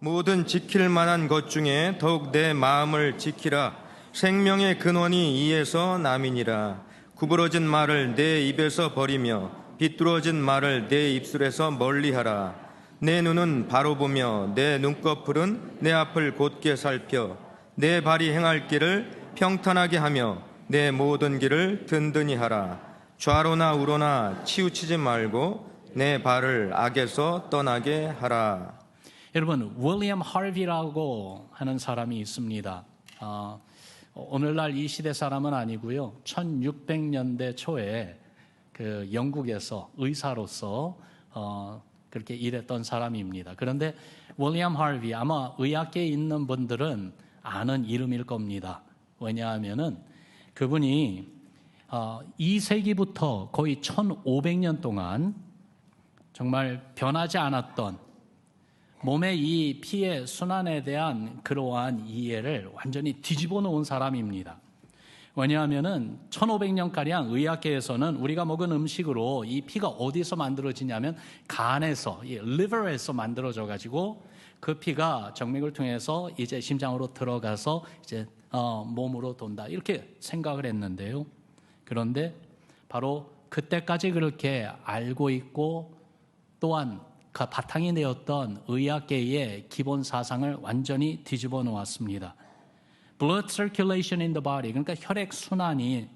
모든 지킬 만한 것 중에 더욱 내 마음을 지키라. 생명의 근원이 이에서 남이니라. 구부러진 말을 내 입에서 버리며 비뚤어진 말을 내 입술에서 멀리하라. 내 눈은 바로 보며 내 눈꺼풀은 내 앞을 곧게 살펴 내 발이 행할 길을 평탄하게 하며 내 모든 길을 든든히 하라. 좌로나 우로나 치우치지 말고 내 발을 악에서 떠나게 하라. 여러분, 윌리엄 하비라고 하는 사람이 있습니다. 오늘날 이 시대 사람은 아니고요. 1600년대 초에 그 영국에서 의사로서 그렇게 일했던 사람입니다. 그런데 윌리엄 하비, 아마 의학계에 있는 분들은 아는 이름일 겁니다. 왜냐하면은 그분이 2세기부터 거의 1500년 동안 정말 변하지 않았던 몸의 이 피의 순환에 대한 그러한 이해를 완전히 뒤집어 놓은 사람입니다. 왜냐하면은 1500년가량 의학계에서는 우리가 먹은 음식으로 이 피가 어디서 만들어지냐면 간에서, liver에서 만들어져 가지고 그 피가 정맥을 통해서 이제 심장으로 들어가서 이제 몸으로 돈다, 이렇게 생각을 했는데요. 그런데 바로 그때까지 그렇게 알고 있고 또한 그 바탕이 되었던 의학계의 기본 사상을 완전히 뒤집어 놓았습니다. Blood circulation in the body, 그러니까 혈액 순환이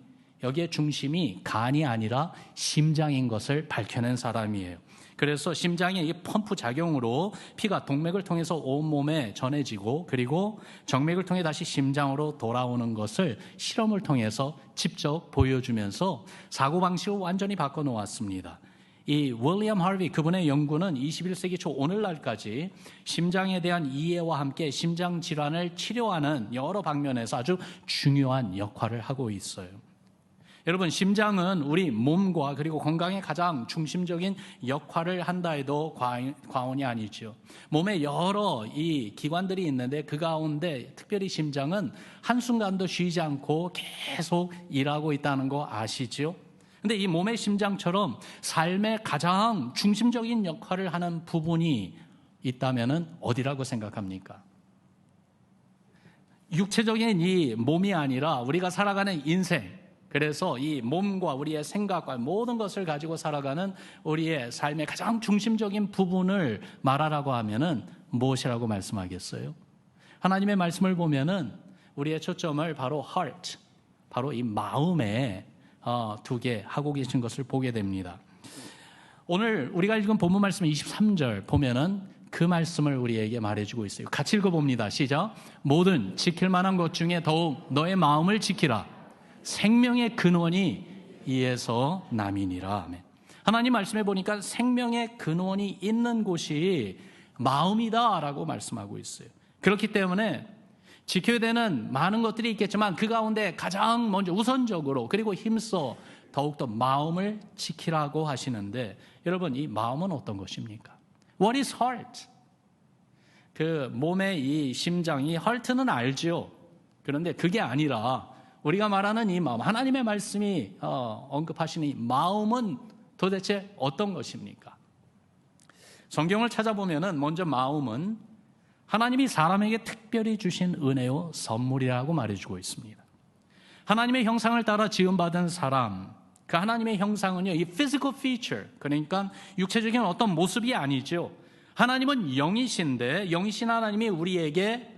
여기에 중심이 간이 아니라 심장인 것을 밝혀낸 사람이에요. 그래서 심장의 이 펌프 작용으로 피가 동맥을 통해서 온몸에 전해지고 그리고 정맥을 통해 다시 심장으로 돌아오는 것을 실험을 통해서 직접 보여주면서 사고방식을 완전히 바꿔놓았습니다. 이 윌리엄 하비, 그분의 연구는 21세기 초 오늘날까지 심장에 대한 이해와 함께 심장 질환을 치료하는 여러 방면에서 아주 중요한 역할을 하고 있어요. 여러분, 심장은 우리 몸과 그리고 건강에 가장 중심적인 역할을 한다 해도 과언이 아니죠. 몸에 여러 이 기관들이 있는데 그 가운데 특별히 심장은 한순간도 쉬지 않고 계속 일하고 있다는 거 아시죠? 근데 이 몸의 심장처럼 삶의 가장 중심적인 역할을 하는 부분이 있다면은 어디라고 생각합니까? 육체적인 이 몸이 아니라 우리가 살아가는 인생, 그래서 이 몸과 우리의 생각과 모든 것을 가지고 살아가는 우리의 삶의 가장 중심적인 부분을 말하라고 하면은 무엇이라고 말씀하겠어요? 하나님의 말씀을 보면은 우리의 초점을 바로 heart, 바로 이 마음에 두게 하고 계신 것을 보게 됩니다. 오늘 우리가 읽은 본문 말씀 23절 보면은 그 말씀을 우리에게 말해주고 있어요. 같이 읽어봅니다. 시작. 모든 지킬 만한 것 중에 더욱 너의 마음을 지키라. 생명의 근원이 이에서 남이니라. 아멘. 하나님 말씀해 보니까 생명의 근원이 있는 곳이 마음이다라고 말씀하고 있어요. 그렇기 때문에 지켜야 되는 많은 것들이 있겠지만 그 가운데 가장 먼저 우선적으로 그리고 힘써 더욱더 마음을 지키라고 하시는데, 여러분, 이 마음은 어떤 것입니까? What is heart? 그 몸의 이 심장이 heart는 알죠. 그런데 그게 아니라 우리가 말하는 이 마음, 하나님의 말씀이 언급하시는 이 마음은 도대체 어떤 것입니까? 성경을 찾아보면은 먼저 마음은 하나님이 사람에게 특별히 주신 은혜요 선물이라고 말해주고 있습니다. 하나님의 형상을 따라 지음받은 사람, 그 하나님의 형상은요, 이 physical feature, 그러니까 육체적인 어떤 모습이 아니죠. 하나님은 영이신데 영이신 하나님이 우리에게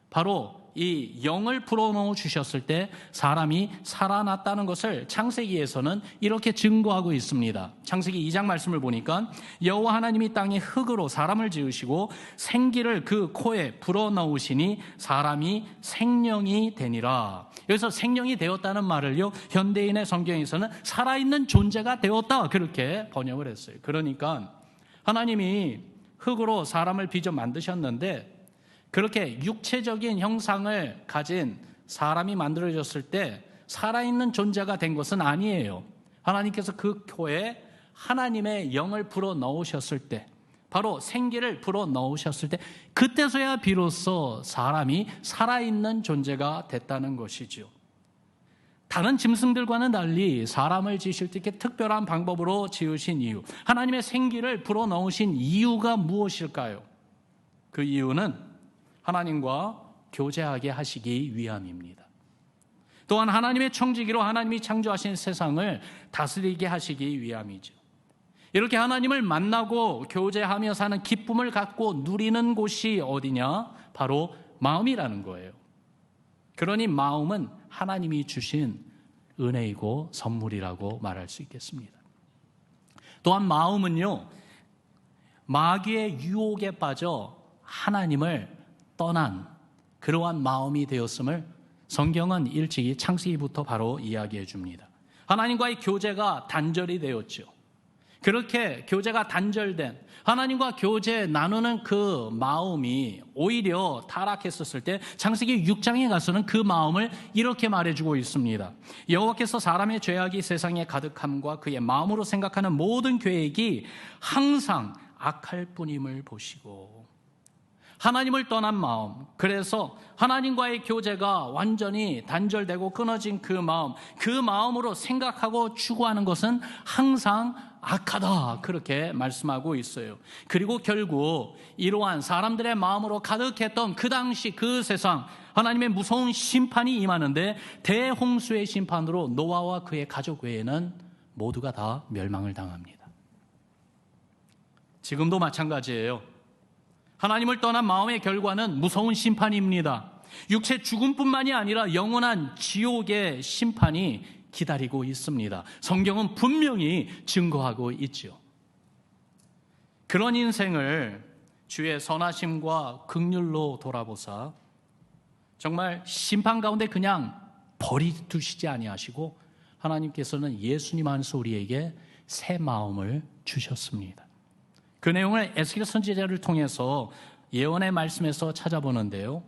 바로 이 영을 불어넣어 주셨을 때 사람이 살아났다는 것을 창세기에서는 이렇게 증거하고 있습니다. 창세기 2장 말씀을 보니까 여호와 하나님이 땅에 흙으로 사람을 지으시고 생기를 그 코에 불어넣으시니 사람이 생명이 되니라. 여기서 생명이 되었다는 말을요, 현대인의 성경에서는 살아있는 존재가 되었다, 그렇게 번역을 했어요. 그러니까 하나님이 흙으로 사람을 빚어 만드셨는데 그렇게 육체적인 형상을 가진 사람이 만들어졌을 때 살아있는 존재가 된 것은 아니에요. 하나님께서 그 코에 하나님의 영을 불어넣으셨을 때, 바로 생기를 불어넣으셨을 때, 그때서야 비로소 사람이 살아있는 존재가 됐다는 것이죠. 다른 짐승들과는 달리 사람을 지으실 때 이렇게 특별한 방법으로 지으신 이유, 하나님의 생기를 불어넣으신 이유가 무엇일까요? 그 이유는 하나님과 교제하게 하시기 위함입니다. 또한 하나님의 청지기로 하나님이 창조하신 세상을 다스리게 하시기 위함이죠. 이렇게 하나님을 만나고 교제하며 사는 기쁨을 갖고 누리는 곳이 어디냐? 바로 마음이라는 거예요. 그러니 마음은 하나님이 주신 은혜이고 선물이라고 말할 수 있겠습니다. 또한 마음은요, 마귀의 유혹에 빠져 하나님을 떠난 그러한 마음이 되었음을 성경은 일찍이 창세기부터 바로 이야기해 줍니다. 하나님과의 교제가 단절이 되었죠. 그렇게 교제가 단절된 하나님과 교제 나누는 그 마음이 오히려 타락했었을 때 창세기 6장에 가서는 그 마음을 이렇게 말해주고 있습니다. 여호와께서 사람의 죄악이 세상에 가득함과 그의 마음으로 생각하는 모든 계획이 항상 악할 뿐임을 보시고, 하나님을 떠난 마음, 그래서 하나님과의 교제가 완전히 단절되고 끊어진 그 마음으로 생각하고 추구하는 것은 항상 악하다, 그렇게 말씀하고 있어요. 그리고 결국 이러한 사람들의 마음으로 가득했던 그 당시 그 세상, 하나님의 무서운 심판이 임하는데 대홍수의 심판으로 노아와 그의 가족 외에는 모두가 다 멸망을 당합니다. 지금도 마찬가지예요. 하나님을 떠난 마음의 결과는 무서운 심판입니다. 육체 죽음뿐만이 아니라 영원한 지옥의 심판이 기다리고 있습니다. 성경은 분명히 증거하고 있죠. 그런 인생을 주의 선하심과 긍휼로 돌아보사 정말 심판 가운데 그냥 버리두시지 아니하시고 하나님께서는 예수님 안에서 우리에게 새 마음을 주셨습니다. 그 내용을 에스겔 선지자를 통해서 예언의 말씀에서 찾아보는데요.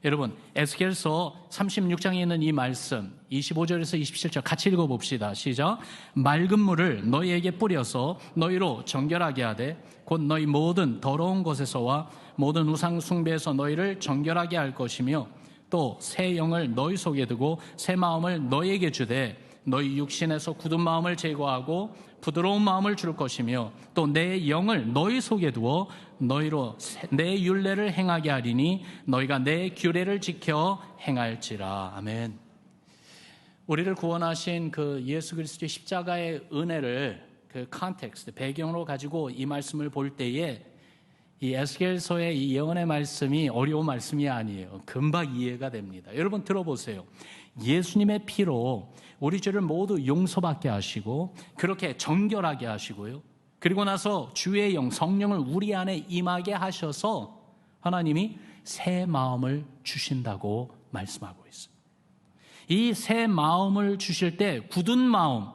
여러분, 에스겔서 36장에 있는 이 말씀 25절에서 27절 같이 읽어봅시다. 시작. 맑은 물을 너희에게 뿌려서 너희로 정결하게 하되 곧 너희 모든 더러운 것에서와 모든 우상 숭배에서 너희를 정결하게 할 것이며 또 새 영을 너희 속에 두고 새 마음을 너희에게 주되 너희 육신에서 굳은 마음을 제거하고 부드러운 마음을 줄 것이며 또 내 영을 너희 속에 두어 너희로 내 율례를 행하게 하리니 너희가 내 규례를 지켜 행할지라. 아멘. 우리를 구원하신 그 예수 그리스도의 십자가의 은혜를 그 컨텍스트, 배경으로 가지고 이 말씀을 볼 때에 이 에스겔서의 이 예언의 말씀이 어려운 말씀이 아니에요. 금방 이해가 됩니다. 여러분 들어보세요. 예수님의 피로 우리 죄를 모두 용서받게 하시고 그렇게 정결하게 하시고요. 그리고 나서 주의 영, 성령을 우리 안에 임하게 하셔서 하나님이 새 마음을 주신다고 말씀하고 있어요. 이 새 마음을 주실 때 굳은 마음,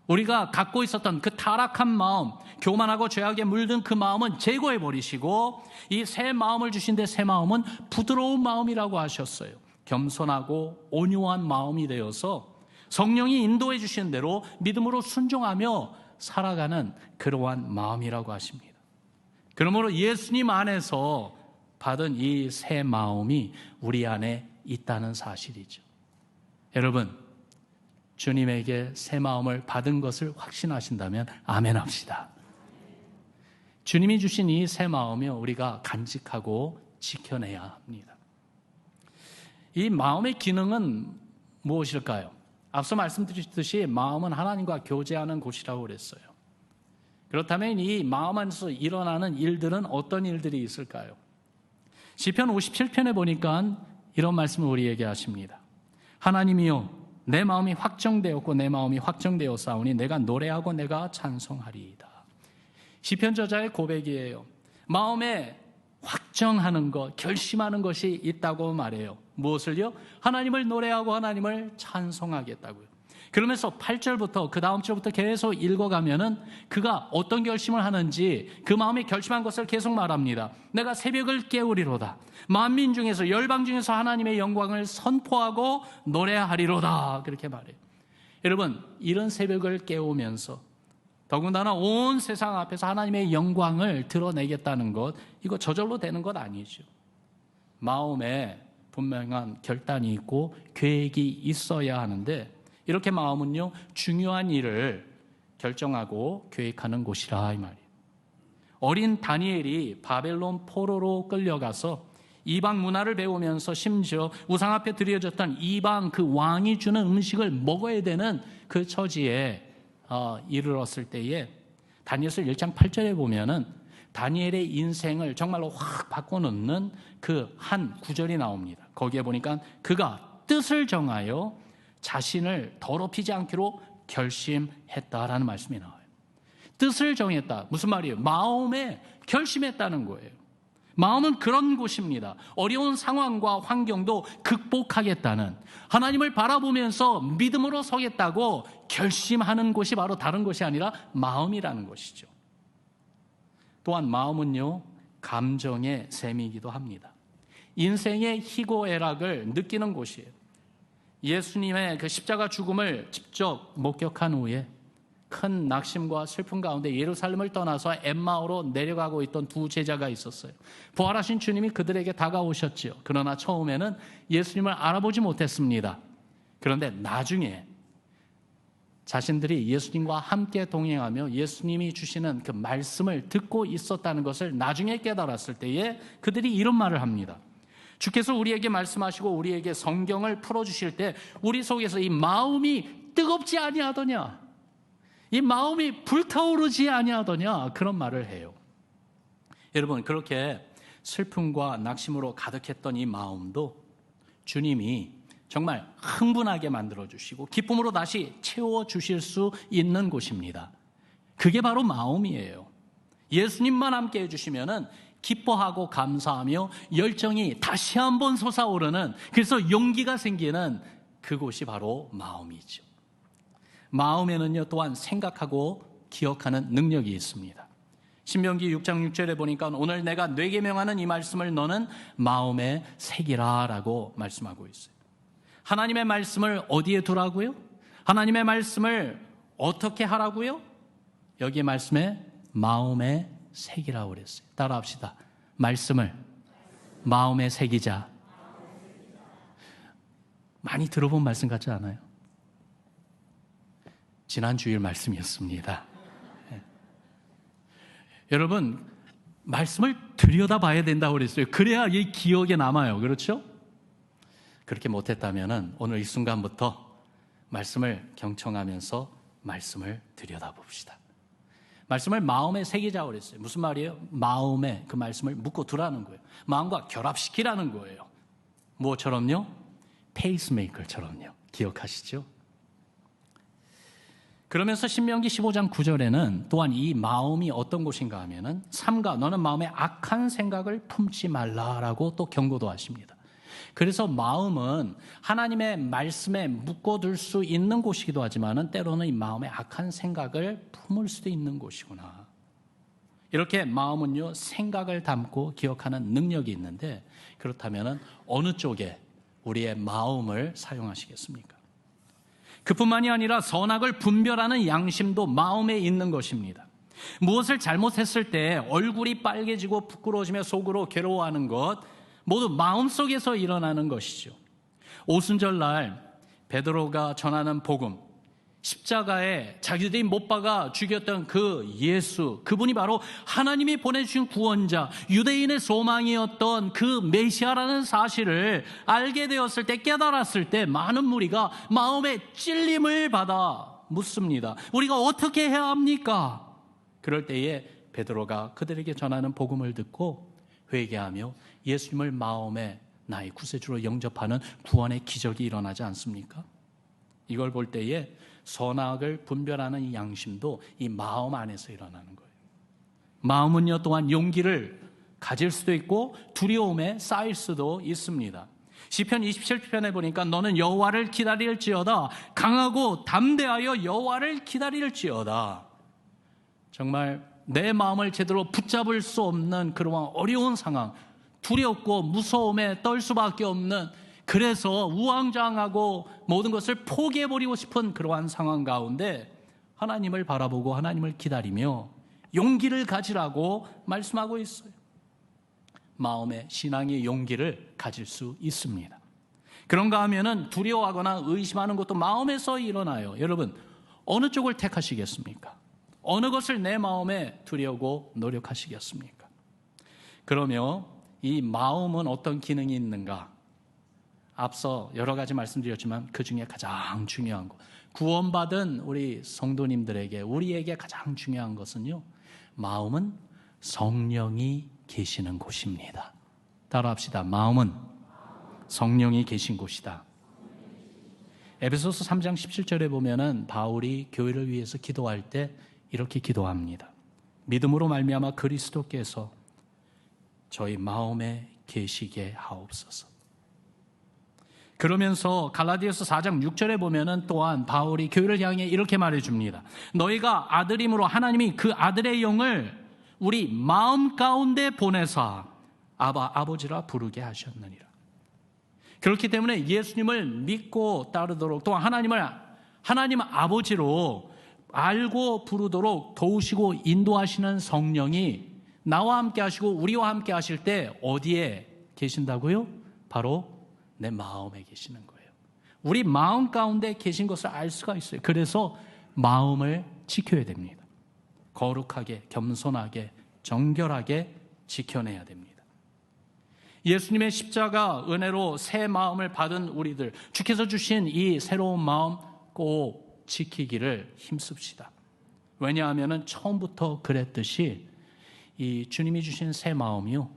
우리가 갖고 있었던 그 타락한 마음, 교만하고 죄악에 물든 그 마음은 제거해 버리시고 이 새 마음을 주신데 새 마음은 부드러운 마음이라고 하셨어요. 겸손하고 온유한 마음이 되어서 성령이 인도해 주신 대로 믿음으로 순종하며 살아가는 그러한 마음이라고 하십니다. 그러므로 예수님 안에서 받은 이 새 마음이 우리 안에 있다는 사실이죠. 여러분, 주님에게 새 마음을 받은 것을 확신하신다면 아멘 합시다. 주님이 주신 이 새 마음을 우리가 간직하고 지켜내야 합니다. 이 마음의 기능은 무엇일까요? 앞서 말씀드렸듯이 마음은 하나님과 교제하는 곳이라고 그랬어요. 그렇다면 이 마음 안에서 일어나는 일들은 어떤 일들이 있을까요? 시편 57편에 보니까 이런 말씀을 우리에게 하십니다. 하나님이여, 내 마음이 확정되었고 내 마음이 확정되었사오니 내가 노래하고 내가 찬송하리이다. 시편 저자의 고백이에요. 마음에 확정하는 것, 결심하는 것이 있다고 말해요. 무엇을요? 하나님을 노래하고 하나님을 찬송하겠다고요. 그러면서 8절부터 그 다음 절부터 계속 읽어가면은 그가 어떤 결심을 하는지 그 마음에 결심한 것을 계속 말합니다. 내가 새벽을 깨우리로다. 만민 중에서 열방 중에서 하나님의 영광을 선포하고 노래하리로다. 그렇게 말해요. 여러분, 이런 새벽을 깨우면서 더군다나 온 세상 앞에서 하나님의 영광을 드러내겠다는 것, 이거 저절로 되는 것 아니죠. 마음에 분명한 결단이 있고 계획이 있어야 하는데 이렇게 마음은요, 중요한 일을 결정하고 계획하는 곳이라 이 말이에요. 어린 다니엘이 바벨론 포로로 끌려가서 이방 문화를 배우면서 심지어 우상 앞에 드려졌던 이방 그 왕이 주는 음식을 먹어야 되는 그 처지에 이르렀을 때에 다니엘서 1장 8절에 보면은 다니엘의 인생을 정말로 확 바꿔놓는 그 한 구절이 나옵니다. 거기에 보니까 그가 뜻을 정하여 자신을 더럽히지 않기로 결심했다라는 말씀이 나와요. 뜻을 정했다. 무슨 말이에요? 마음에 결심했다는 거예요. 마음은 그런 곳입니다. 어려운 상황과 환경도 극복하겠다는, 하나님을 바라보면서 믿음으로 서겠다고 결심하는 곳이 바로 다른 것이 아니라 마음이라는 것이죠. 또한 마음은요, 감정의 셈이기도 합니다. 인생의 희고애락을 느끼는 곳이에요. 예수님의 그 십자가 죽음을 직접 목격한 후에 큰 낙심과 슬픔 가운데 예루살렘을 떠나서 엠마오로 내려가고 있던 두 제자가 있었어요. 부활하신 주님이 그들에게 다가오셨지요. 그러나 처음에는 예수님을 알아보지 못했습니다. 그런데 나중에 자신들이 예수님과 함께 동행하며 예수님이 주시는 그 말씀을 듣고 있었다는 것을 나중에 깨달았을 때에 그들이 이런 말을 합니다. 주께서 우리에게 말씀하시고 우리에게 성경을 풀어주실 때 우리 속에서 이 마음이 뜨겁지 아니하더냐, 이 마음이 불타오르지 아니하더냐, 그런 말을 해요. 여러분, 그렇게 슬픔과 낙심으로 가득했던 이 마음도 주님이 정말 흥분하게 만들어주시고 기쁨으로 다시 채워주실 수 있는 곳입니다. 그게 바로 마음이에요. 예수님만 함께 해주시면은 기뻐하고 감사하며 열정이 다시 한번 솟아오르는, 그래서 용기가 생기는 그곳이 바로 마음이죠. 마음에는요, 또한 생각하고 기억하는 능력이 있습니다. 신명기 6장 6절에 보니까 오늘 내가 네게 명하는 이 말씀을 너는 마음에 새기라 라고 말씀하고 있어요. 하나님의 말씀을 어디에 두라고요? 하나님의 말씀을 어떻게 하라고요? 여기 말씀에 마음에 새기라고 그랬어요. 따라합시다. 말씀을 마음에 새기자. 많이 들어본 말씀 같지 않아요? 지난 주일 말씀이었습니다. 네. 여러분, 말씀을 들여다봐야 된다고 그랬어요. 그래야 이 기억에 남아요. 그렇죠? 그렇게 못했다면 오늘 이 순간부터 말씀을 경청하면서 말씀을 들여다봅시다. 말씀을 마음에 새기자고 그랬어요. 무슨 말이에요? 마음에 그 말씀을 묻고 두라는 거예요. 마음과 결합시키라는 거예요. 뭐처럼요? 페이스메이커처럼요. 기억하시죠? 그러면서 신명기 15장 9절에는 또한 이 마음이 어떤 곳인가 하면은 삼가 너는 마음에 악한 생각을 품지 말라라고 또 경고도 하십니다. 그래서 마음은 하나님의 말씀에 묶어둘 수 있는 곳이기도 하지만은 때로는 이 마음에 악한 생각을 품을 수도 있는 곳이구나. 이렇게 마음은요, 생각을 담고 기억하는 능력이 있는데, 그렇다면은 어느 쪽에 우리의 마음을 사용하시겠습니까? 그뿐만이 아니라 선악을 분별하는 양심도 마음에 있는 것입니다. 무엇을 잘못했을 때 얼굴이 빨개지고 부끄러워지며 속으로 괴로워하는 것, 모두 마음속에서 일어나는 것이죠. 오순절날 베드로가 전하는 복음, 십자가에 자기들이 못 박아 죽였던 그 예수, 그분이 바로 하나님이 보내주신 구원자, 유대인의 소망이었던 그 메시아라는 사실을 알게 되었을 때, 깨달았을 때 많은 무리가 마음에 찔림을 받아 묻습니다. 우리가 어떻게 해야 합니까? 그럴 때에 베드로가 그들에게 전하는 복음을 듣고 회개하며 예수님을 마음에 나의 구세주로 영접하는 구원의 기적이 일어나지 않습니까? 이걸 볼 때에 선악을 분별하는 이 양심도 이 마음 안에서 일어나는 거예요. 마음은요, 또한 용기를 가질 수도 있고 두려움에 쌓일 수도 있습니다. 시편 27편에 보니까 너는 여호와를 기다릴지어다, 강하고 담대하여 여호와를 기다릴지어다. 정말 내 마음을 제대로 붙잡을 수 없는 그러한 어려운 상황, 두렵고 무서움에 떨 수밖에 없는, 그래서 우왕좌왕하고 모든 것을 포기해버리고 싶은 그러한 상황 가운데 하나님을 바라보고 하나님을 기다리며 용기를 가지라고 말씀하고 있어요. 마음의 신앙의 용기를 가질 수 있습니다. 그런가 하면은 두려워하거나 의심하는 것도 마음에서 일어나요. 여러분, 어느 쪽을 택하시겠습니까? 어느 것을 내 마음에 두려고 노력하시겠습니까? 그러면 이 마음은 어떤 기능이 있는가? 앞서 여러 가지 말씀드렸지만 그 중에 가장 중요한 것, 구원받은 우리 성도님들에게, 우리에게 가장 중요한 것은요, 마음은 성령이 계시는 곳입니다. 따라합시다. 마음은 성령이 계신 곳이다. 에베소서 3장 17절에 보면은 바울이 교회를 위해서 기도할 때 이렇게 기도합니다. 믿음으로 말미암아 그리스도께서 저희 마음에 계시게 하옵소서. 그러면서 갈라디아서 4장 6절에 보면은 또한 바울이 교회를 향해 이렇게 말해줍니다. 너희가 아들임으로 하나님이 그 아들의 영을 우리 마음 가운데 보내사 아바 아버지라 부르게 하셨느니라. 그렇기 때문에 예수님을 믿고 따르도록, 또 하나님 아버지로 알고 부르도록 도우시고 인도하시는 성령이 나와 함께 하시고 우리와 함께 하실 때 어디에 계신다고요? 바로 내 마음에 계시는 거예요. 우리 마음 가운데 계신 것을 알 수가 있어요. 그래서 마음을 지켜야 됩니다. 거룩하게, 겸손하게, 정결하게 지켜내야 됩니다. 예수님의 십자가 은혜로 새 마음을 받은 우리들, 주께서 주신 이 새로운 마음 꼭 지키기를 힘씁시다. 왜냐하면 처음부터 그랬듯이 이 주님이 주신 새 마음이요,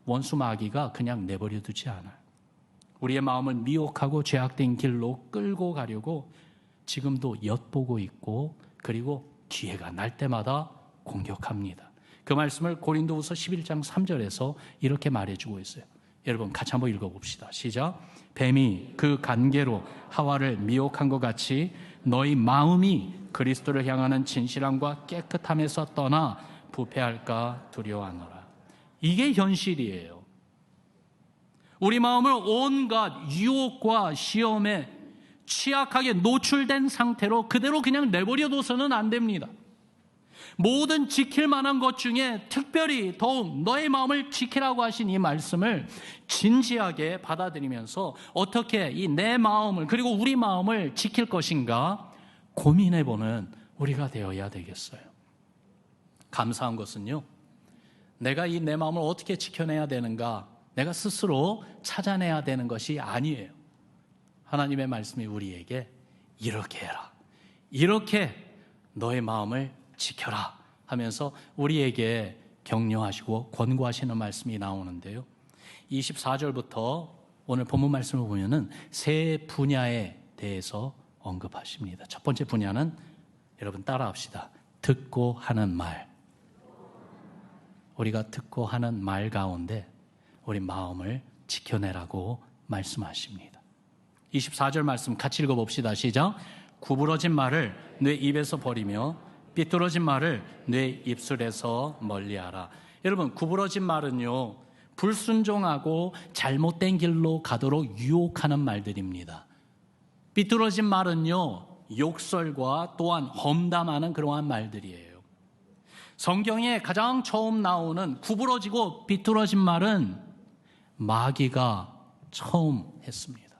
원수 마귀가 그냥 내버려 두지 않아요. 우리의 마음을 미혹하고 죄악된 길로 끌고 가려고 지금도 엿보고 있고, 그리고 기회가 날 때마다 공격합니다. 그 말씀을 고린도후서 11장 3절에서 이렇게 말해주고 있어요. 여러분 같이 한번 읽어봅시다. 시작. 뱀이 그 간계로 하와를 미혹한 것 같이 너희 마음이 그리스도를 향하는 진실함과 깨끗함에서 떠나 부패할까 두려워하노라. 이게 현실이에요. 우리 마음을 온갖 유혹과 시험에 취약하게 노출된 상태로 그대로 그냥 내버려둬서는 안 됩니다. 모든 지킬 만한 것 중에 특별히 더욱 너의 마음을 지키라고 하신 이 말씀을 진지하게 받아들이면서 어떻게 이 내 마음을, 그리고 우리 마음을 지킬 것인가 고민해보는 우리가 되어야 되겠어요. 감사한 것은요, 내가 이 내 마음을 어떻게 지켜내야 되는가 내가 스스로 찾아내야 되는 것이 아니에요. 하나님의 말씀이 우리에게 이렇게 해라, 이렇게 너의 마음을 지켜라 하면서 우리에게 격려하시고 권고하시는 말씀이 나오는데요, 24절부터 오늘 본문 말씀을 보면은 세 분야에 대해서 언급하십니다. 첫 번째 분야는 여러분 따라합시다. 듣고 하는 말. 우리가 듣고 하는 말 가운데 우리 마음을 지켜내라고 말씀하십니다. 24절 말씀 같이 읽어봅시다. 시작. 구부러진 말을 내 입에서 버리며 삐뚤어진 말을 내 입술에서 멀리하라. 여러분, 구부러진 말은요, 불순종하고 잘못된 길로 가도록 유혹하는 말들입니다. 삐뚤어진 말은요, 욕설과 또한 험담하는 그러한 말들이에요. 성경에 가장 처음 나오는 구부러지고 삐뚤어진 말은 마귀가 처음 했습니다.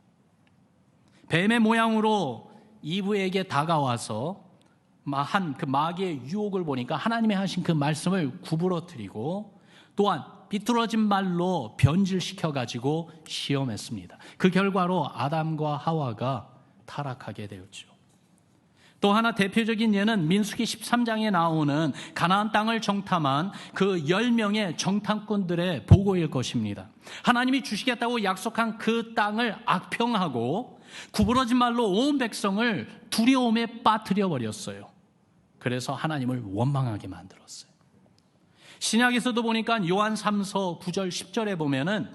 뱀의 모양으로 이브에게 다가와서 한 그 마귀의 유혹을 보니까 하나님이 하신 그 말씀을 구부러뜨리고 또한 삐뚤어진 말로 변질시켜가지고 시험했습니다. 그 결과로 아담과 하와가 타락하게 되었죠. 또 하나 대표적인 예는 민수기 13장에 나오는 가나안 땅을 정탐한 그 10명의 정탐꾼들의 보고일 것입니다. 하나님이 주시겠다고 약속한 그 땅을 악평하고 구부러진 말로 온 백성을 두려움에 빠뜨려 버렸어요. 그래서 하나님을 원망하게 만들었어요. 신약에서도 보니까 요한 3서 9절 10절에 보면은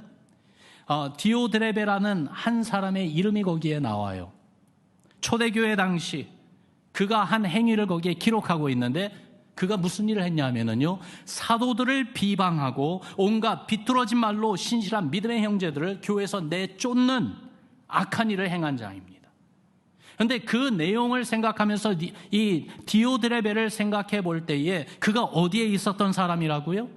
디오드레베라는 한 사람의 이름이 거기에 나와요. 초대교회 당시 그가 한 행위를 거기에 기록하고 있는데, 그가 무슨 일을 했냐면요, 사도들을 비방하고 온갖 비뚤어진 말로 신실한 믿음의 형제들을 교회에서 내쫓는 악한 일을 행한 자입니다. 그런데 그 내용을 생각하면서 이 디오드레베를 생각해 볼 때에 그가 어디에 있었던 사람이라고요?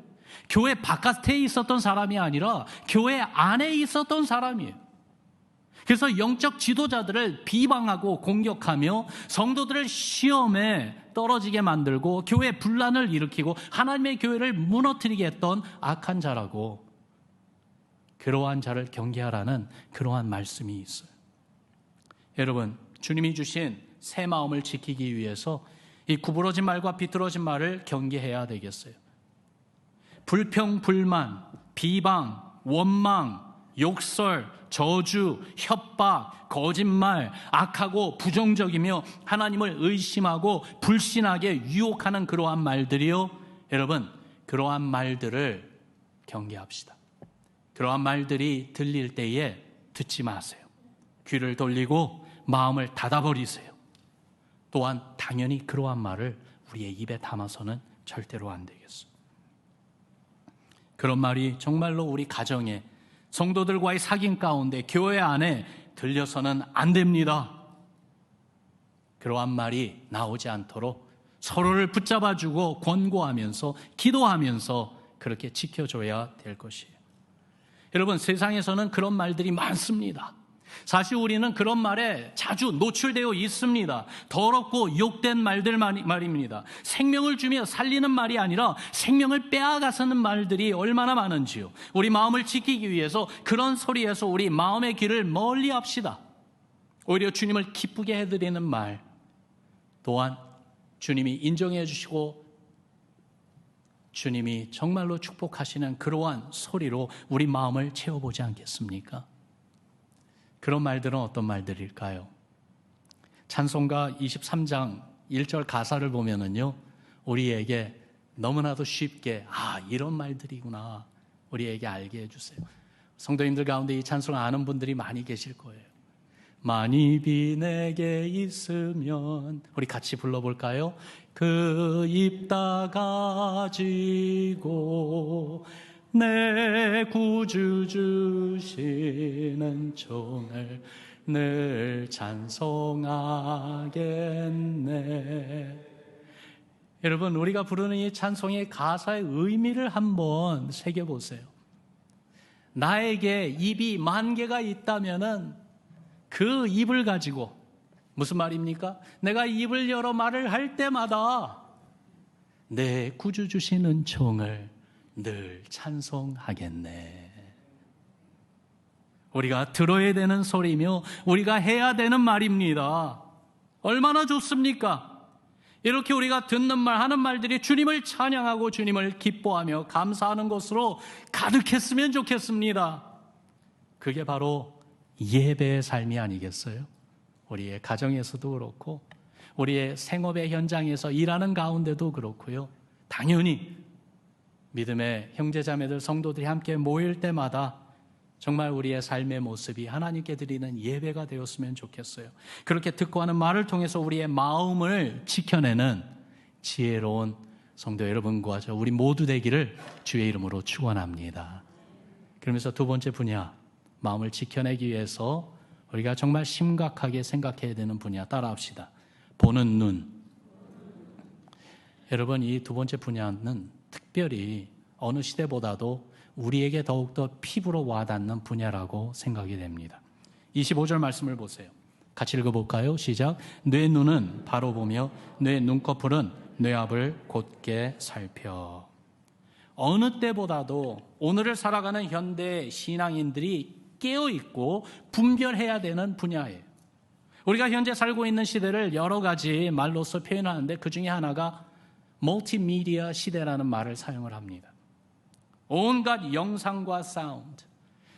교회 바깥에 있었던 사람이 아니라 교회 안에 있었던 사람이에요. 그래서 영적 지도자들을 비방하고 공격하며 성도들을 시험에 떨어지게 만들고 교회 분란을 일으키고 하나님의 교회를 무너뜨리게 했던 악한 자라고, 그러한 자를 경계하라는 그러한 말씀이 있어요. 여러분, 주님이 주신 새 마음을 지키기 위해서 이 구부러진 말과 비뚤어진 말을 경계해야 되겠어요. 불평, 불만, 비방, 원망, 욕설, 저주, 협박, 거짓말, 악하고 부정적이며 하나님을 의심하고 불신하게 유혹하는 그러한 말들이요, 여러분, 그러한 말들을 경계합시다. 그러한 말들이 들릴 때에 듣지 마세요. 귀를 돌리고 마음을 닫아버리세요. 또한 당연히 그러한 말을 우리의 입에 담아서는 절대로 안 되겠어요. 그런 말이 정말로 우리 가정에, 성도들과의 사귐 가운데, 교회 안에 들려서는 안 됩니다. 그러한 말이 나오지 않도록 서로를 붙잡아주고 권고하면서 기도하면서 그렇게 지켜줘야 될 것이에요. 여러분, 세상에서는 그런 말들이 많습니다. 사실 우리는 그런 말에 자주 노출되어 있습니다. 더럽고 욕된 말들 말입니다. 생명을 주며 살리는 말이 아니라 생명을 빼앗아가는 말들이 얼마나 많은지요. 우리 마음을 지키기 위해서 그런 소리에서 우리 마음의 귀를 멀리 합시다. 오히려 주님을 기쁘게 해드리는 말, 또한 주님이 인정해 주시고 주님이 정말로 축복하시는 그러한 소리로 우리 마음을 채워보지 않겠습니까? 그런 말들은 어떤 말들일까요? 찬송가 23장 1절 가사를 보면은요, 우리에게 너무나도 쉽게 이런 말들이구나 우리에게 알게 해주세요. 성도님들 가운데 이 찬송을 아는 분들이 많이 계실 거예요. 만입이 내게 있으면, 우리 같이 불러볼까요? 그 입 다 가지고 내 구주 주시는 종을 늘 찬송하겠네. 여러분, 우리가 부르는 이 찬송의 가사의 의미를 한번 새겨보세요. 나에게 입이 10,000개가 있다면은 그 입을 가지고, 무슨 말입니까? 내가 입을 열어 말을 할 때마다 내 구주 주시는 종을 늘 찬송하겠네. 우리가 들어야 되는 소리며 우리가 해야 되는 말입니다. 얼마나 좋습니까? 이렇게 우리가 듣는 말, 하는 말들이 주님을 찬양하고 주님을 기뻐하며 감사하는 것으로 가득했으면 좋겠습니다. 그게 바로 예배의 삶이 아니겠어요? 우리의 가정에서도 그렇고 우리의 생업의 현장에서 일하는 가운데도 그렇고요. 당연히 믿음의 형제자매들, 성도들이 함께 모일 때마다 정말 우리의 삶의 모습이 하나님께 드리는 예배가 되었으면 좋겠어요. 그렇게 듣고 하는 말을 통해서 우리의 마음을 지켜내는 지혜로운 성도 여러분과 우리 모두 되기를 주의 이름으로 축원합니다. 그러면서 두 번째 분야, 마음을 지켜내기 위해서 우리가 정말 심각하게 생각해야 되는 분야, 따라합시다. 보는 눈. 여러분, 이 두 번째 분야는 특별히 어느 시대보다도 우리에게 더욱더 피부로 와닿는 분야라고 생각이 됩니다. 25절 말씀을 보세요. 같이 읽어볼까요? 시작. 내 눈은 바로 보며 내 눈꺼풀은 뇌 앞을 곧게 살펴. 어느 때보다도 오늘을 살아가는 현대 신앙인들이 깨어있고 분별해야 되는 분야예요. 우리가 현재 살고 있는 시대를 여러 가지 말로서 표현하는데 그 중에 하나가 멀티미디어 시대라는 말을 사용을 합니다. 온갖 영상과 사운드,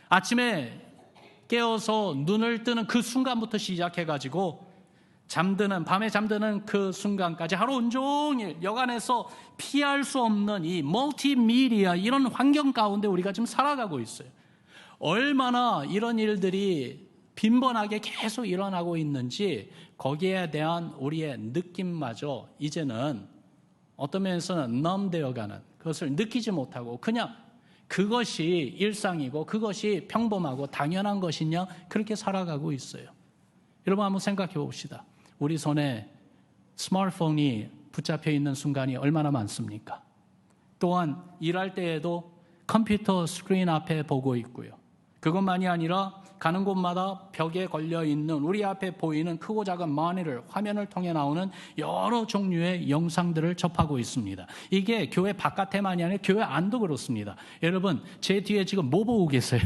아침에 깨어서 눈을 뜨는 그 순간부터 시작해가지고 밤에 잠드는 그 순간까지 하루 온종일 여간에서 피할 수 없는 이 멀티미디어, 이런 환경 가운데 우리가 지금 살아가고 있어요. 얼마나 이런 일들이 빈번하게 계속 일어나고 있는지 거기에 대한 우리의 느낌마저 이제는 어떤 면에서는 넘되어가는, 그것을 느끼지 못하고 그냥 그것이 일상이고 그것이 평범하고 당연한 것이냐, 그렇게 살아가고 있어요. 여러분, 한번 생각해 봅시다. 우리 손에 스마트폰이 붙잡혀 있는 순간이 얼마나 많습니까? 또한 일할 때에도 컴퓨터 스크린 앞에 보고 있고요. 그것만이 아니라 가는 곳마다 벽에 걸려있는 우리 앞에 보이는 크고 작은 모니터, 화면을 통해 나오는 여러 종류의 영상들을 접하고 있습니다. 이게 교회 바깥에만이 아니라 교회 안도 그렇습니다. 여러분, 제 뒤에 지금 뭐 보고 계세요?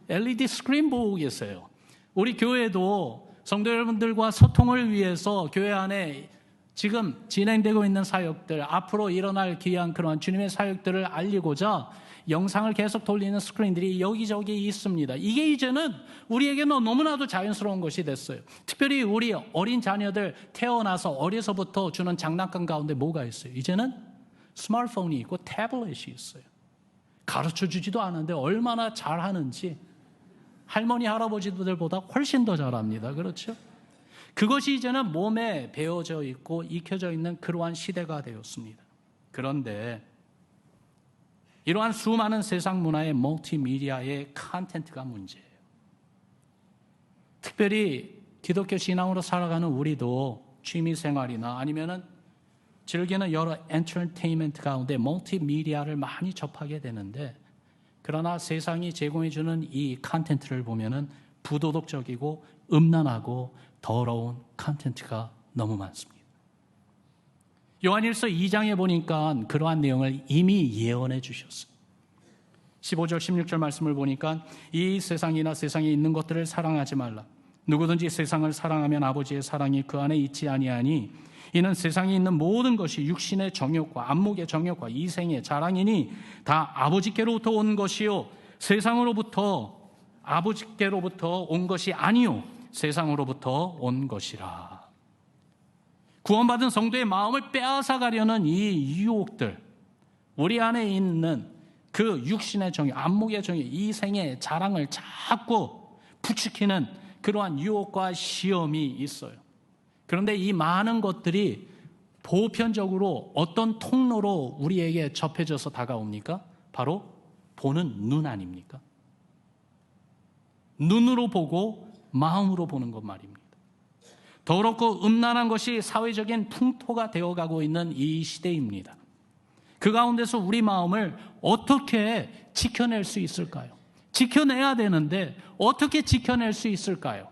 LED 스크린 보고 계세요. 우리 교회도 성도 여러분들과 소통을 위해서 교회 안에 지금 진행되고 있는 사역들, 앞으로 일어날 귀한 그런 주님의 사역들을 알리고자 영상을 계속 돌리는 스크린들이 여기저기 있습니다. 이게 이제는 우리에게는 너무나도 자연스러운 것이 됐어요. 특별히 우리 어린 자녀들 태어나서 어려서부터 주는 장난감 가운데 뭐가 있어요? 이제는 스마트폰이 있고 태블릿이 있어요. 가르쳐주지도 않은데 얼마나 잘하는지 할머니 할아버지들보다 훨씬 더 잘합니다. 그렇죠? 그것이 이제는 몸에 배어져 있고 익혀져 있는 그러한 시대가 되었습니다. 그런데 이러한 수많은 세상 문화의 멀티미디어의 컨텐츠가 문제예요. 특별히 기독교 신앙으로 살아가는 우리도 취미생활이나 아니면은 즐기는 여러 엔터테인먼트 가운데 멀티미디어를 많이 접하게 되는데, 그러나 세상이 제공해주는 이 컨텐츠를 보면은 부도덕적이고 음란하고 더러운 컨텐츠가 너무 많습니다. 요한일서 2장에 보니까 그러한 내용을 이미 예언해 주셨어요. 15절 16절 말씀을 보니까 이 세상이나 세상에 있는 것들을 사랑하지 말라. 누구든지 세상을 사랑하면 아버지의 사랑이 그 안에 있지 아니하니 이는 세상에 있는 모든 것이 육신의 정욕과 안목의 정욕과 이생의 자랑이니 다 아버지께로부터 온 것이요 세상으로부터 아버지께로부터 온 것이 아니요 세상으로부터 온 것이라. 구원받은 성도의 마음을 빼앗아가려는 이 유혹들, 우리 안에 있는 그 육신의 정욕, 안목의 정욕, 이생의 자랑을 자꾸 부추기는 그러한 유혹과 시험이 있어요. 그런데 이 많은 것들이 보편적으로 어떤 통로로 우리에게 접해져서 다가옵니까? 바로 보는 눈 아닙니까? 눈으로 보고 마음으로 보는 것 말입니다. 더럽고 음란한 것이 사회적인 풍토가 되어가고 있는 이 시대입니다. 그 가운데서 우리 마음을 어떻게 지켜낼 수 있을까요? 지켜내야 되는데 어떻게 지켜낼 수 있을까요?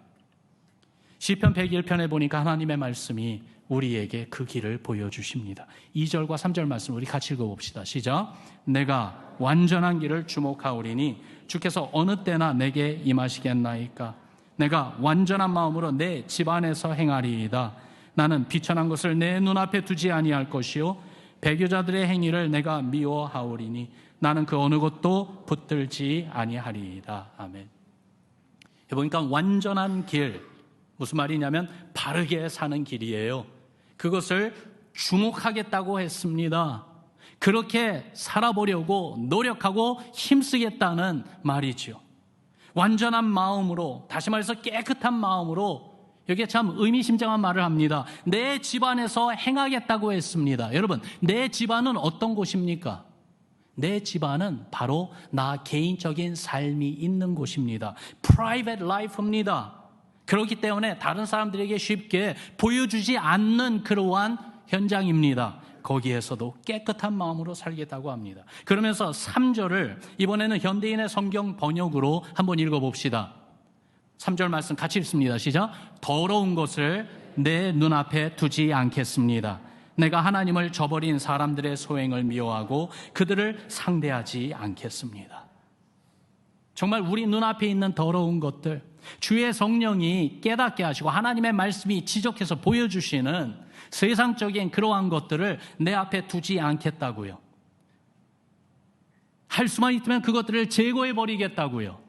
시편 101편에 보니까 하나님의 말씀이 우리에게 그 길을 보여주십니다. 2절과 3절 말씀 우리 같이 읽어봅시다. 시작. 내가 완전한 길을 주목하오리니 주께서 어느 때나 내게 임하시겠나이까. 내가 완전한 마음으로 내 집안에서 행하리이다. 나는 비천한 것을 내 눈앞에 두지 아니할 것이요 배교자들의 행위를 내가 미워하오리니 나는 그 어느 것도 붙들지 아니하리이다. 아멘. 보니까 완전한 길, 무슨 말이냐면 바르게 사는 길이에요. 그것을 주목하겠다고 했습니다. 그렇게 살아보려고 노력하고 힘쓰겠다는 말이죠. 완전한 마음으로, 다시 말해서 깨끗한 마음으로, 여기에 참 의미심장한 말을 합니다. 내 집안에서 행하겠다고 했습니다. 여러분, 내 집안은 어떤 곳입니까? 내 집안은 바로 나 개인적인 삶이 있는 곳입니다. Private life입니다. 그렇기 때문에 다른 사람들에게 쉽게 보여주지 않는 그러한 현장입니다. 거기에서도 깨끗한 마음으로 살겠다고 합니다. 그러면서 3절을 이번에는 현대인의 성경 번역으로 한번 읽어봅시다. 3절 말씀 같이 읽습니다. 시작. 더러운 것을 내 눈앞에 두지 않겠습니다. 내가 하나님을 저버린 사람들의 소행을 미워하고 그들을 상대하지 않겠습니다. 정말 우리 눈앞에 있는 더러운 것들, 주의 성령이 깨닫게 하시고 하나님의 말씀이 지적해서 보여주시는 세상적인 그러한 것들을 내 앞에 두지 않겠다고요. 할 수만 있으면 그것들을 제거해버리겠다고요.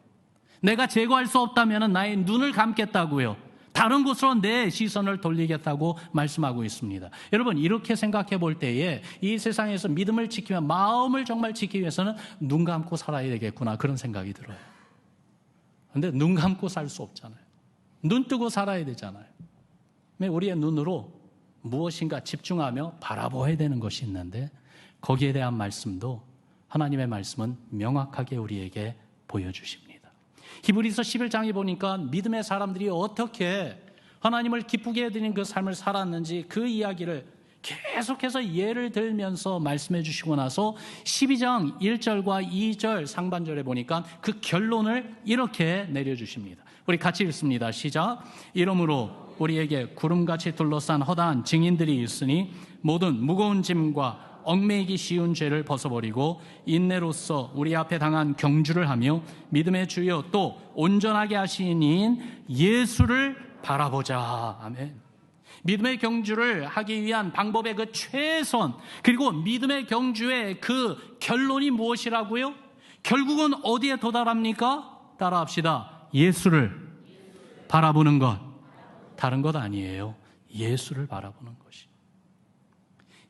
내가 제거할 수 없다면 나의 눈을 감겠다고요. 다른 곳으로 내 시선을 돌리겠다고 말씀하고 있습니다. 여러분, 이렇게 생각해 볼 때에 이 세상에서 믿음을 지키면, 마음을 정말 지키기 위해서는 눈 감고 살아야 되겠구나, 그런 생각이 들어요. 그런데 눈 감고 살 수 없잖아요. 눈 뜨고 살아야 되잖아요. 우리의 눈으로 무엇인가 집중하며 바라보아야 되는 것이 있는데 거기에 대한 말씀도 하나님의 말씀은 명확하게 우리에게 보여주십니다. 히브리서 11장에 보니까 믿음의 사람들이 어떻게 하나님을 기쁘게 해드리는 그 삶을 살았는지 그 이야기를 계속해서 예를 들면서 말씀해 주시고 나서 12장 1절과 2절 상반절에 보니까 그 결론을 이렇게 내려주십니다. 우리 같이 읽습니다. 시작. 이러므로 우리에게 구름같이 둘러싼 허다한 증인들이 있으니 모든 무거운 짐과 얽매이기 쉬운 죄를 벗어버리고 인내로써 우리 앞에 당한 경주를 하며 믿음의 주여 또 온전하게 하신 이인 예수를 바라보자. 아멘. 믿음의 경주를 하기 위한 방법의 그 최선, 그리고 믿음의 경주의 그 결론이 무엇이라고요? 결국은 어디에 도달합니까? 따라합시다. 예수를 바라보는 것. 다른 것 아니에요. 예수를 바라보는 것이.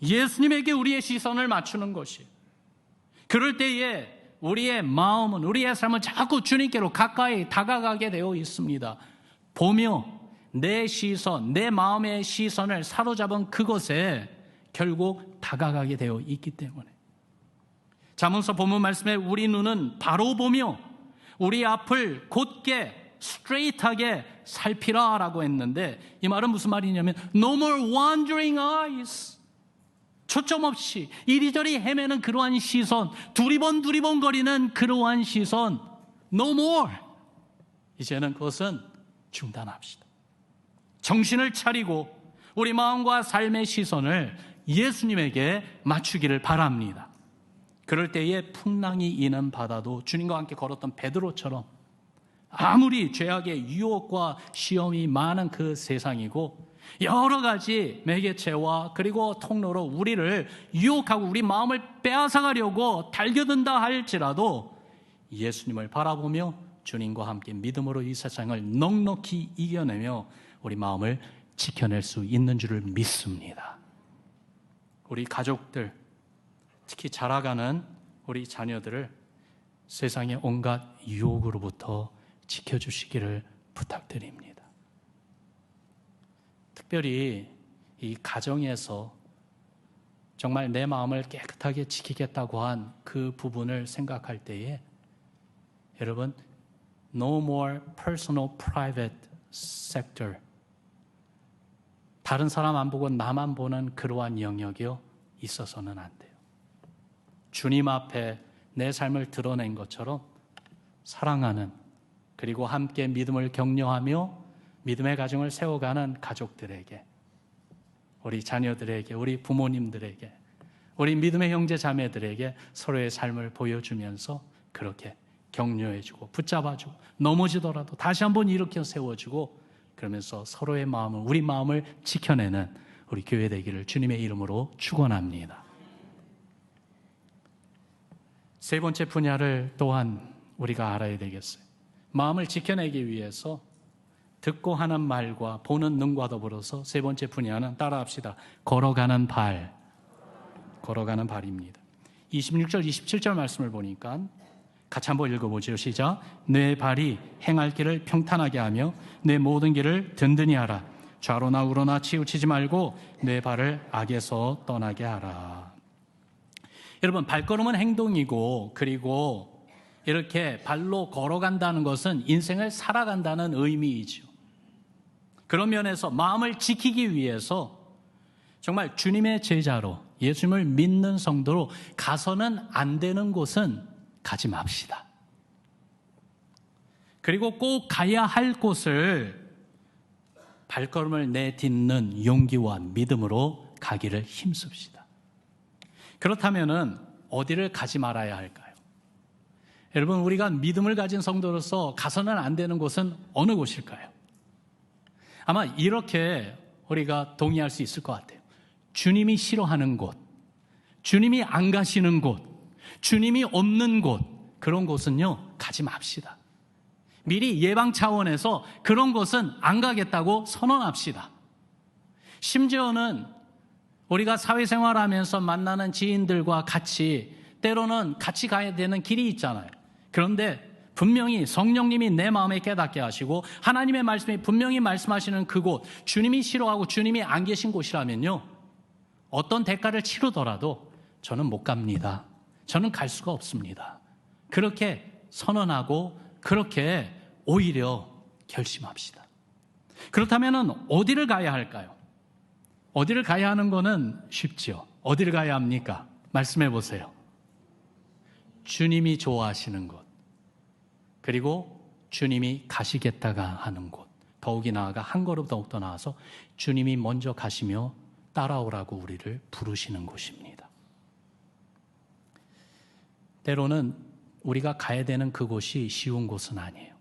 예수님에게 우리의 시선을 맞추는 것이. 그럴 때에 우리의 마음은, 우리의 삶은 자꾸 주님께로 가까이 다가가게 되어 있습니다. 보며 내 시선, 내 마음의 시선을 사로잡은 그것에 결국 다가가게 되어 있기 때문에. 잠언서 본문 말씀에 우리 눈은 바로 보며 우리 앞을 곧게 스트레이트하게 살피라라고 했는데, 이 말은 무슨 말이냐면 No more wandering eyes. 초점 없이 이리저리 헤매는 그러한 시선, 두리번 거리는 그러한 시선, No more. 이제는 그것은 중단합시다. 정신을 차리고 우리 마음과 삶의 시선을 예수님에게 맞추기를 바랍니다. 그럴 때에 풍랑이 이는 바다도 주님과 함께 걸었던 베드로처럼 아무리 죄악의 유혹과 시험이 많은 그 세상이고 여러 가지 매개체와 그리고 통로로 우리를 유혹하고 우리 마음을 빼앗아가려고 달겨든다 할지라도 예수님을 바라보며 주님과 함께 믿음으로 이 세상을 넉넉히 이겨내며 우리 마음을 지켜낼 수 있는 줄을 믿습니다. 우리 가족들, 특히 자라가는 우리 자녀들을 세상의 온갖 유혹으로부터 지켜주시기를 부탁드립니다. 특별히 이 가정에서 정말 내 마음을 깨끗하게 지키겠다고 한 그 부분을 생각할 때에 여러분, no more personal private sector. 다른 사람 안 보고 나만 보는 그러한 영역이요 있어서는 안 돼요. 주님 앞에 내 삶을 드러낸 것처럼 사랑하는, 그리고 함께 믿음을 격려하며 믿음의 가정을 세워가는 가족들에게, 우리 자녀들에게, 우리 부모님들에게, 우리 믿음의 형제 자매들에게 서로의 삶을 보여주면서 그렇게 격려해주고 붙잡아주고 넘어지더라도 다시 한번 일으켜 세워주고, 그러면서 서로의 마음을, 우리 마음을 지켜내는 우리 교회 되기를 주님의 이름으로 축원합니다. 세 번째 분야를 또한 우리가 알아야 되겠어요. 마음을 지켜내기 위해서 듣고 하는 말과 보는 눈과 더불어서 세 번째 분야는 따라합시다. 걸어가는 발. 걸어가는 발입니다. 26절, 27절 말씀을 보니까 같이 한번 읽어보죠. 시작. 내 발이 행할 길을 평탄하게 하며 내 모든 길을 든든히 하라. 좌로나 우로나 치우치지 말고 내 발을 악에서 떠나게 하라. 여러분, 발걸음은 행동이고, 그리고 이렇게 발로 걸어간다는 것은 인생을 살아간다는 의미이죠. 그런 면에서 마음을 지키기 위해서 정말 주님의 제자로, 예수님을 믿는 성도로 가서는 안 되는 곳은 가지 맙시다. 그리고 꼭 가야 할 곳을 발걸음을 내딛는 용기와 믿음으로 가기를 힘씁시다. 그렇다면은 어디를 가지 말아야 할까요? 여러분, 우리가 믿음을 가진 성도로서 가서는 안 되는 곳은 어느 곳일까요? 아마 이렇게 우리가 동의할 수 있을 것 같아요. 주님이 싫어하는 곳, 주님이 안 가시는 곳, 주님이 없는 곳, 그런 곳은요 가지 맙시다. 미리 예방 차원에서 그런 곳은 안 가겠다고 선언합시다. 심지어는 우리가 사회생활하면서 만나는 지인들과 같이, 때로는 같이 가야 되는 길이 있잖아요. 그런데 분명히 성령님이 내 마음에 깨닫게 하시고 하나님의 말씀이 분명히 말씀하시는 그곳, 주님이 싫어하고 주님이 안 계신 곳이라면요, 어떤 대가를 치르더라도 저는 못 갑니다. 저는 갈 수가 없습니다. 그렇게 선언하고 그렇게 오히려 결심합시다. 그렇다면 어디를 가야 할까요? 어디를 가야 하는 거는 쉽죠. 어디를 가야 합니까? 말씀해 보세요. 주님이 좋아하시는 곳, 그리고 주님이 가시겠다가 하는 곳, 더욱이 나아가 한 걸음 더욱더 나아서 주님이 먼저 가시며 따라오라고 우리를 부르시는 곳입니다. 때로는 우리가 가야 되는 그곳이 쉬운 곳은 아니에요.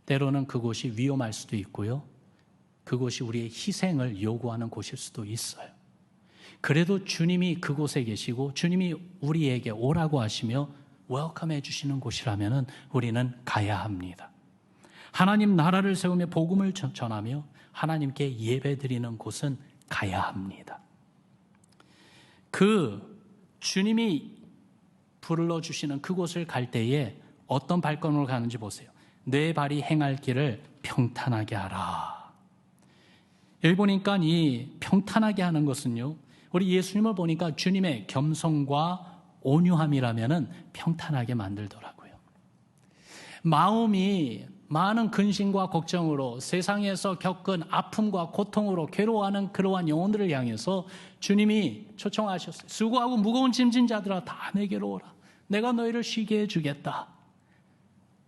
때로는 그곳이 위험할 수도 있고요. 그곳이 우리의 희생을 요구하는 곳일 수도 있어요. 그래도 주님이 그곳에 계시고 주님이 우리에게 오라고 하시며 웰컴해 주시는 곳이라면 우리는 가야 합니다. 하나님 나라를 세우며 복음을 전하며 하나님께 예배드리는 곳은 가야 합니다. 그 주님이 불러주시는 그곳을 갈 때에 어떤 발걸음으로 가는지 보세요. 내 발이 행할 길을 평탄하게 하라. 여기 보니까 이 평탄하게 하는 것은요, 우리 예수님을 보니까 주님의 겸손과 온유함이라면 평탄하게 만들더라고요. 마음이 많은 근심과 걱정으로 세상에서 겪은 아픔과 고통으로 괴로워하는 그러한 영혼들을 향해서 주님이 초청하셨어요. 수고하고 무거운 짐진 자들아 다 내게로 오라. 내가 너희를 쉬게 해주겠다.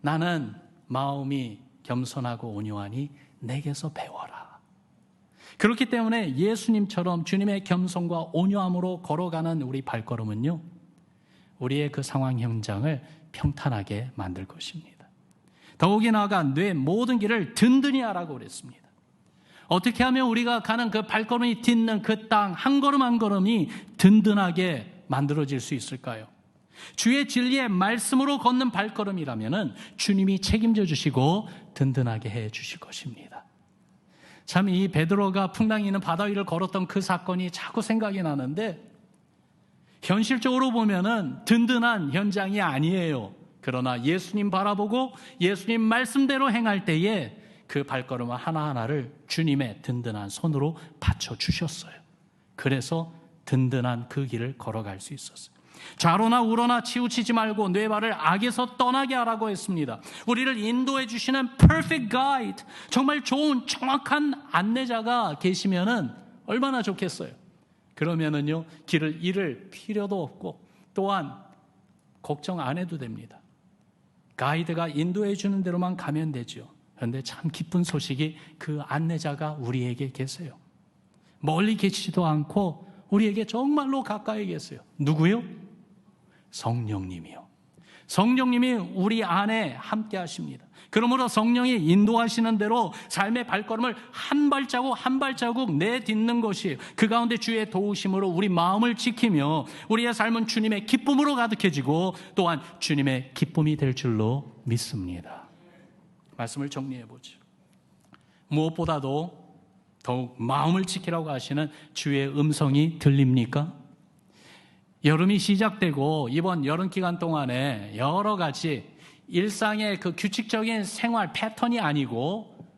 나는 마음이 겸손하고 온유하니 내게서 배워라. 그렇기 때문에 예수님처럼 주님의 겸손과 온유함으로 걸어가는 우리 발걸음은요, 우리의 그 상황 현장을 평탄하게 만들 것입니다. 더욱이 나아가 내 모든 길을 든든히 하라고 그랬습니다. 어떻게 하면 우리가 가는 그 발걸음이 딛는 그 땅 한 걸음 한 걸음이 든든하게 만들어질 수 있을까요? 주의 진리의 말씀으로 걷는 발걸음이라면 주님이 책임져 주시고 든든하게 해 주실 것입니다. 참 이 베드로가 풍랑이 있는 바다 위를 걸었던 그 사건이 자꾸 생각이 나는데, 현실적으로 보면은 든든한 현장이 아니에요. 그러나 예수님 바라보고 예수님 말씀대로 행할 때에 그 발걸음 하나하나를 주님의 든든한 손으로 받쳐주셨어요. 그래서 든든한 그 길을 걸어갈 수 있었어요. 좌로나 우로나 치우치지 말고 내 발을 악에서 떠나게 하라고 했습니다. 우리를 인도해 주시는 perfect guide, 정말 좋은 정확한 안내자가 계시면은 얼마나 좋겠어요. 그러면은요, 길을 잃을 필요도 없고 또한 걱정 안 해도 됩니다. 가이드가 인도해 주는 대로만 가면 되죠. 그런데 참 기쁜 소식이 그 안내자가 우리에게 계세요. 멀리 계시지도 않고 우리에게 정말로 가까이 계세요. 누구요? 성령님이요. 성령님이 우리 안에 함께 하십니다. 그러므로 성령이 인도하시는 대로 삶의 발걸음을 한 발자국 한 발자국 내딛는 것이에요. 그 가운데 주의 도우심으로 우리 마음을 지키며 우리의 삶은 주님의 기쁨으로 가득해지고 또한 주님의 기쁨이 될 줄로 믿습니다. 말씀을 정리해 보죠. 무엇보다도 더욱 마음을 지키라고 하시는 주의 음성이 들립니까? 여름이 시작되고 이번 여름 기간 동안에 여러 가지 일상의 그 규칙적인 생활 패턴이 아니고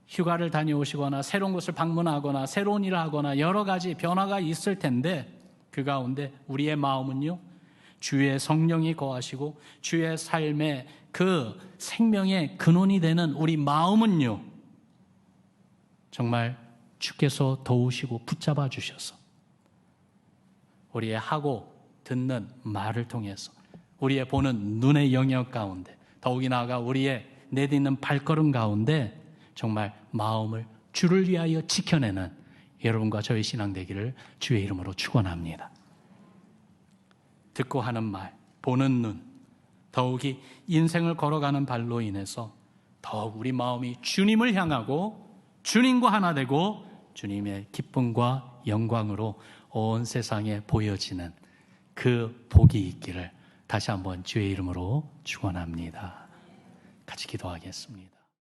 휴가를 다녀오시거나 새로운 곳을 방문하거나 새로운 일을 하거나 여러 가지 변화가 있을 텐데, 그 가운데 우리의 마음은요, 주의 성령이 거하시고 주의 삶의 그 생명의 근원이 되는 우리 마음은요, 정말 주께서 도우시고 붙잡아 주셔서 우리의 하고 듣는 말을 통해서 우리의 보는 눈의 영역 가운데 더욱이 나아가 우리의 내딛는 발걸음 가운데 정말 마음을 주를 위하여 지켜내는 여러분과 저의 신앙 되기를 주의 이름으로 축원합니다. 듣고 하는 말, 보는 눈, 더욱이 인생을 걸어가는 발로 인해서 더욱 우리 마음이 주님을 향하고 주님과 하나 되고 주님의 기쁨과 영광으로 온 세상에 보여지는 그 복이 있기를 다시 한번 주의 이름으로 축원합니다. 같이 기도하겠습니다.